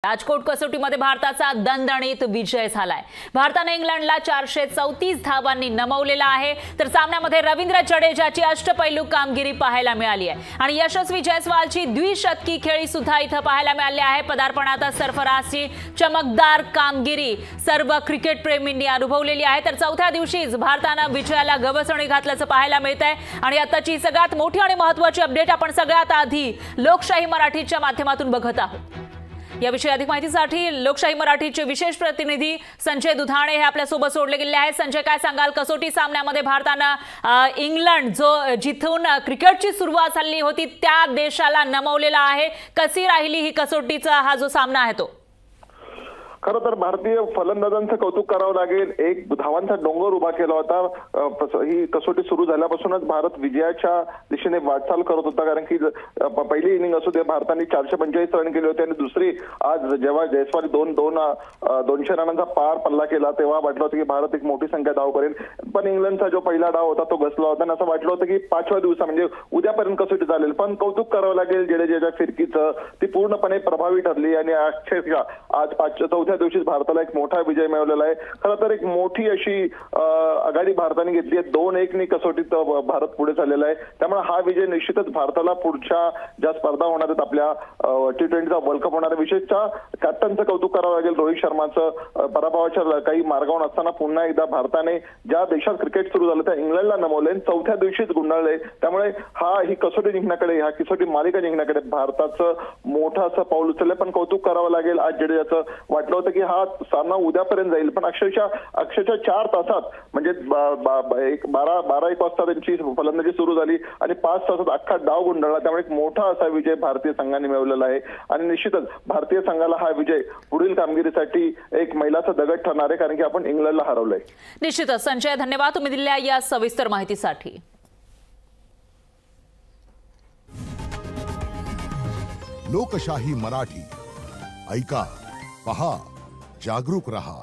राजकोट कसोटीमध्ये भारताचा दणदणीत विजय झालाय। भारताने इंग्लंडला 434 धावांनी नमवलेला आहे। तर सामन्यामध्ये रवींद्र जडेजाची अष्टपैलू कामगिरी पाहायला मिळाली आहे आणि यशस्वी जयस्वालची द्विशतकी खेळी सुद्धा इथं पाहायला मिळाली आहे। पदार्पणात सरफराजची चमकदार कामगिरी सर्व क्रिकेट प्रेमींनी अनुभवलेली आहे। तर चौथ्या दिवशीच भारताने विजयाला गवसणी घातल्याचं पाहायला मिळतंय आणि आताची सगळ्यात मोठी आणि महत्त्वाची अपडेट आपण सगळ्यात आधी लोकशाही मराठीच्या माध्यमातून बघत आहोत। याविषयी अधिक माहितीसाठी लोकशाही मराठीचे विशेष प्रतिनिधी संजय दुधाणे हे आपल्या सोबत जोडले गेले आहेत। संजय, काय सांगाल? कसोटी सामन्यामध्ये भारताने इंग्लंड जो जिथून क्रिकेटची सुरुवात झाली होती त्या देशाला नमवलेला आहे, कशी राहिली ही कसोटीचा हा जो सामना आहे तो? खरं तर भारतीय फलंदाजांचं कौतुक करावं लागेल। एक धावांचा डोंगर उभा केला होता। ही कसोटी सुरू झाल्यापासूनच भारत विजयाच्या दिशेने वाटचाल करत होता, कारण की पहिली इनिंग असू दे भारताने 445 रन केले होते आणि दुसरी आज जेव्हा जयस्वाल 200 रनांचा पार पल्ला केला तेव्हा वाटलं होतं की भारत एक मोठी संख्या धाव करेल, पण इंग्लंडचा जो पहिला डाव होता तो घसला होता आणि असं वाटलं होतं की 5व्या दिवसा म्हणजे उद्यापर्यंत कसोटी चालेल। पण कौतुक करावं लागेल जडेजाच्या फिरकीचं, ती पूर्णपणे प्रभावी ठरली आणि अक्षरशः आज 4थ्या दिवशी भारताला एक मोठा विजय मिळवलेला आहे। खरं तर एक मोठी अशी आघाडी भारताने घेतली आहे। 2-1 नी कसोटीत भारत पुढे चाललेला आहे। त्यामुळे हा विजय निश्चितच भारताला पुढच्या ज्या स्पर्धा होणार आहेत आपल्या T20चा वर्ल्ड कप होणार आहे, विशेषतः कॅप्टनचं कौतुक करावं लागेल रोहित शर्माचं। पराभवाच्या काही मार्गावर असताना पुन्हा एकदा भारताने ज्या देशात क्रिकेट सुरू झालं त्या इंग्लंडला नमवले, 4थ्या दिवशीच गुंडाळले। त्यामुळे ही कसोटी जिंकण्याकडे, हा कसोटी मालिका जिंकण्याकडे भारताचं मोठं असं पाऊल उचललंय। पण कौतुक करावं लागेल आज जडेजाचं। वाटलं होतं की हा सामना उद्यापर्यंत जाईल, पण अक्षरशः 4 तासात म्हणजे 12-1 वाजता त्यांची फलंदाजी सुरू झाली आणि 5 तासात अख्खा डाव गुंडाळला। त्यामुळे एक मोठा असा विजय भारतीय संघाने मिळवलेला आहे आणि निश्चितच भारतीय संघाला हा विजय पुढील कामगिरीसाठी एक मैलाचा दगड ठरणार आहे, कारण की आपण इंग्लंडला हरवलंय। निश्चितच संजय, धन्यवाद तुम्ही दिलेल्या या सविस्तर माहितीसाठी। लोकशाही मराठी ऐका, पहा, जागरूक रहा।